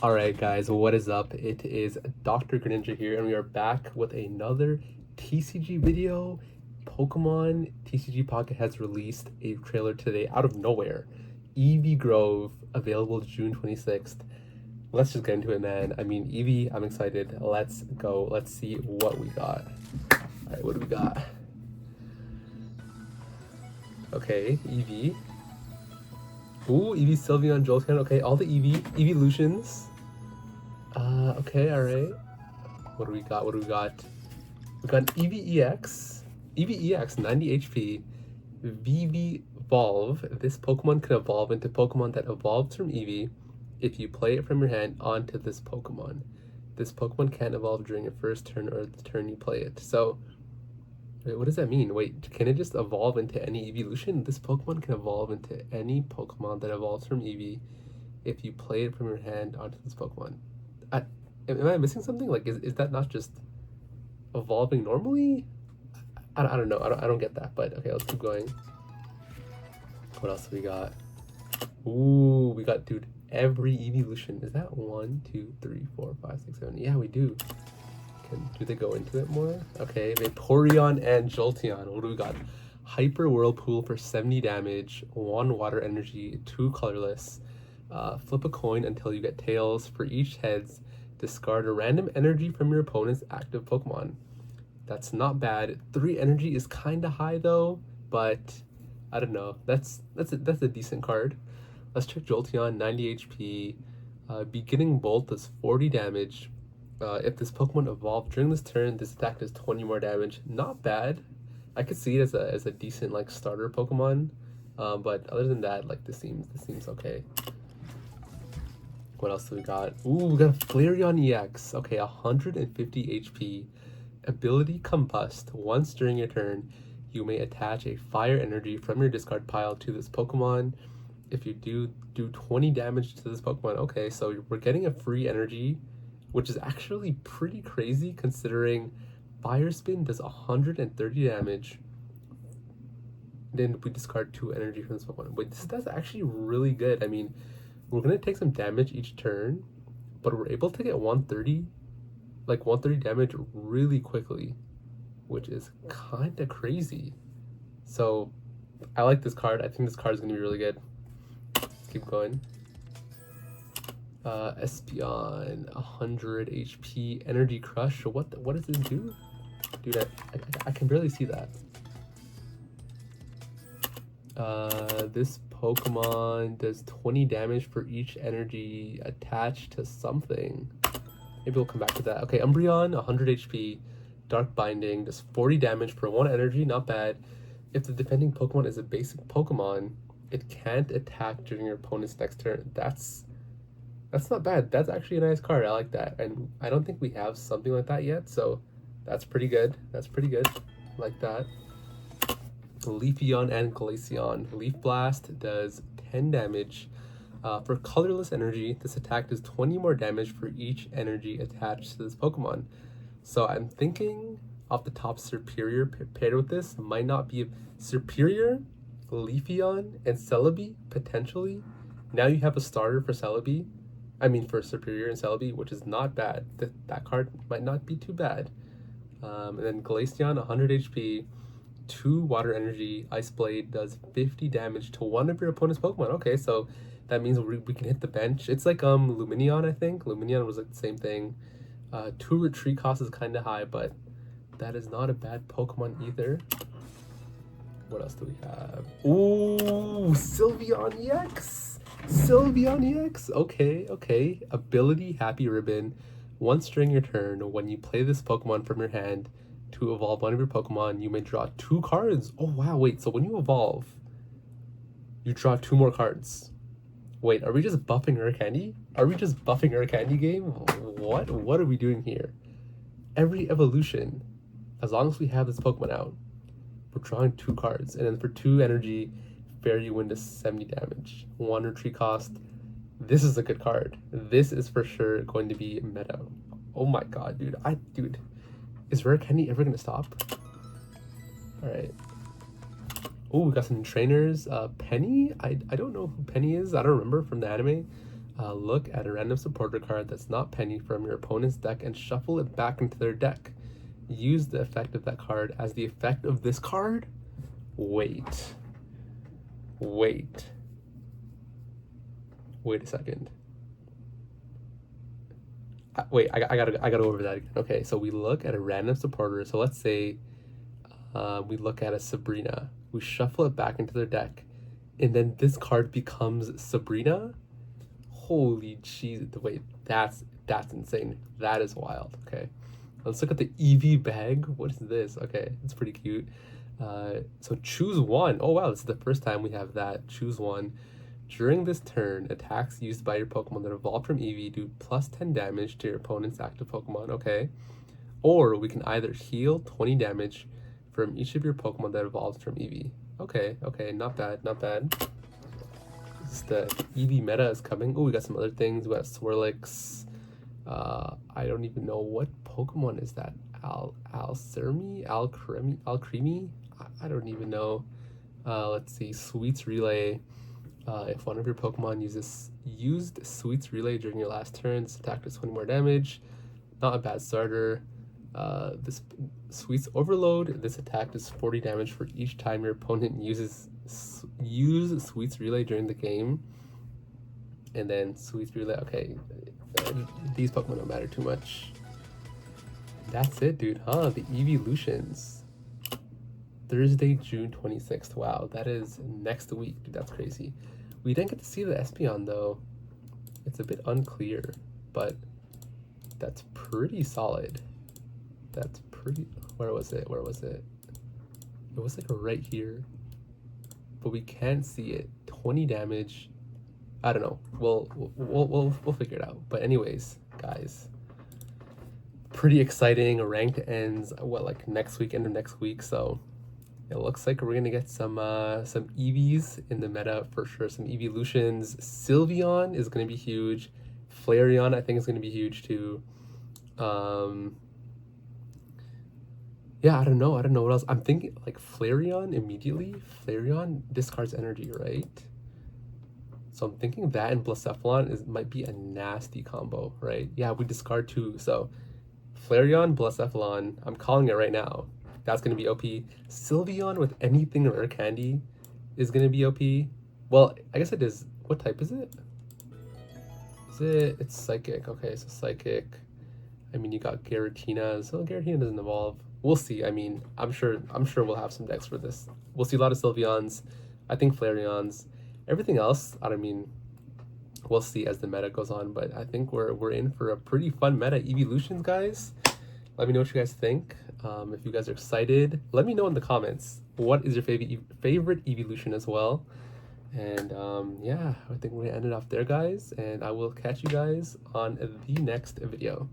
Alright guys, what is up? It is Dr. Greninja here and we are back with another TCG video. Pokemon TCG Pocket has released a trailer today out of nowhere. Eevee Grove, available June 26th. Let's just get into it, man. I mean, Eevee, I'm excited. Let's go. Let's see what we got. Alright, what do we got? Okay, Eevee. Ooh, Eevee, Sylveon, Jolteon. Okay, all the Eeveelutions. Okay, alright. What do we got? We got Eevee EX. Eevee EX, 90 HP. Eevee Evolve. This Pokemon can evolve into Pokemon that evolves from Eevee if you play it from your hand onto this Pokemon. This Pokemon can't evolve during your first turn or the turn you play it. So, wait, what does that mean? Wait, can it just evolve into any Eeveelution? This Pokemon can evolve into any Pokemon that evolves from Eevee if you play it from your hand onto this Pokemon. Am I missing something? Like, is that not just evolving normally? I don't know. I don't get that. But okay, let's keep going. What else do we got? Ooh, we got, dude, every Eeveelution. Is that 1, 2, 3, 4, 5, 6, 7? Yeah, we do. Do they go into it more? Okay, Vaporeon and Jolteon. What do we got? Hyper Whirlpool for 70 damage, 1 water energy, 2 colorless. Flip a coin until you get tails. For each heads, discard a random energy from your opponent's active Pokemon. That's not bad. 3 energy is kind of high though, but I don't know. That's a decent card. Let's check Jolteon, 90 HP. Beginning Bolt does 40 damage. If this Pokemon evolved during this turn, this attack does 20 more damage. Not bad. I could see it as a decent like starter Pokemon. But other than that, like this seems okay. What else do we got? Ooh, we got a Flareon EX. Okay, 150 HP. Ability Combust. Once during your turn, you may attach a fire energy from your discard pile to this Pokemon. If you do 20 damage to this Pokemon. Okay, so we're getting a free energy, which is actually pretty crazy considering Fire Spin does 130 damage. Then we discard 2 energy from this Pokemon. Wait, that's actually really good. I mean, we're gonna take some damage each turn, but we're able to get 130 damage really quickly, which is kind of crazy. So I like this card. I think this card is gonna be really good. Let's keep going. Espeon, 100 HP, Energy Crush. What does this do? Dude, I can barely see that. This Pokemon does 20 damage for each energy attached to something. Maybe we'll come back to that. Okay, Umbreon, 100 HP, Dark Binding, does 40 damage for 1 energy, not bad. If the defending Pokemon is a basic Pokemon, it can't attack during your opponent's next turn. That's not bad. That's actually a nice card. I like that. And I don't think we have something like that yet, so that's pretty good. That's pretty good. Like that. Leafeon and Glaceon. Leaf Blast does 10 damage. For colorless energy, this attack does 20 more damage for each energy attached to this Pokemon. So I'm thinking off the top, Serperior paired with this might not be Serperior, Leafeon, and Celebi, potentially. Now you have a starter for Celebi. I mean for Serperior and Celebi, which is not bad. That card might not be too bad. And then Glaceon, 100 HP, 2 water energy, Ice Blade does 50 damage to one of your opponent's Pokemon. Okay, so that means we can hit the bench. It's like Lumineon, I think. Lumineon was like the same thing. 2 retreat cost is kind of high, but that is not a bad Pokemon either. What else do we have? Ooh, Sylveon EX! Sylveon EX! Okay. Ability Happy Ribbon. Once during your turn, when you play this Pokemon from your hand to evolve one of your Pokemon, you may draw 2 cards. Oh wow, wait, so when you evolve, you draw 2 more cards. Wait, are we just buffing our candy? Are we just buffing our candy game? What are we doing here? Every evolution, as long as we have this Pokemon out, we're drawing 2 cards. And then for 2 energy, Fairy Wind does 70 damage. 1 retreat cost. This is a good card. This is for sure going to be meta. Oh my god, dude. Is Rare Candy ever gonna stop? Alright. Oh, we got some trainers. Penny? I don't know who Penny is. I don't remember from the anime. Look at a random supporter card that's not Penny from your opponent's deck and shuffle it back into their deck. Use the effect of that card as the effect of this card? Wait. Wait a second. Wait, I gotta go over that again. Okay, so we look at a random supporter. So let's say we look at a Sabrina. We shuffle it back into their deck, and then this card becomes Sabrina. Holy jeez! Wait, that's insane. That is wild. Okay, let's look at the Eevee bag. What is this? Okay, it's pretty cute. So choose one. Oh wow, this is the first time we have that. Choose one. During this turn, attacks used by your Pokemon that evolved from Eevee do plus 10 damage to your opponent's active Pokemon. Okay. Or we can either heal 20 damage from each of your Pokemon that evolves from Eevee. Okay, not bad, not bad. This is the Eevee meta is coming. Oh, we got some other things. We got Swirlix. I don't even know what Pokemon is that. Alcremie? I don't even know. Let's see. Sweets Relay. If one of your Pokemon used Sweets Relay during your last turn, this attack does 20 more damage. Not a bad starter. This Sweets Overload, this attack does 40 damage for each time your opponent uses Sweets Relay during the game. And then Sweets Relay, okay, these Pokemon don't matter too much. That's it, dude, huh? The Eeveelutions. Thursday, June 26th. Wow, that is next week, dude. That's crazy. We didn't get to see the Espeon though. It's a bit unclear, but that's pretty solid. That's pretty. Where was it? Where was it? It was like right here, but we can't see it. 20 damage. I don't know. We'll figure it out. But anyways, guys, pretty exciting. Ranked ends like next week, end of next week. So it looks like we're gonna get some Eevees in the meta for sure. Some Eeveelutions. Sylveon is gonna be huge. Flareon I think is gonna be huge too. Yeah, I don't know what else. I'm thinking like Flareon immediately. Flareon discards energy, right? So I'm thinking that and Blacephalon might be a nasty combo, right? Yeah, we discard two. So Flareon, Blacephalon, I'm calling it right now. That's going to be OP. Sylveon with anything rare candy is going to be OP. Well, I guess it is. What type is it? It's Psychic. Okay, so Psychic. I mean, you got Giratina. So Giratina doesn't evolve. We'll see. I mean, I'm sure we'll have some decks for this. We'll see a lot of Sylveons. I think Flareons. Everything else, I mean, we'll see as the meta goes on. But I think we're in for a pretty fun meta. Eeveelutions, guys. Let me know what you guys think. If you guys are excited, let me know in the comments. What is your favorite Eeveelution as well? And yeah, I think we're gonna end it off there, guys. And I will catch you guys on the next video.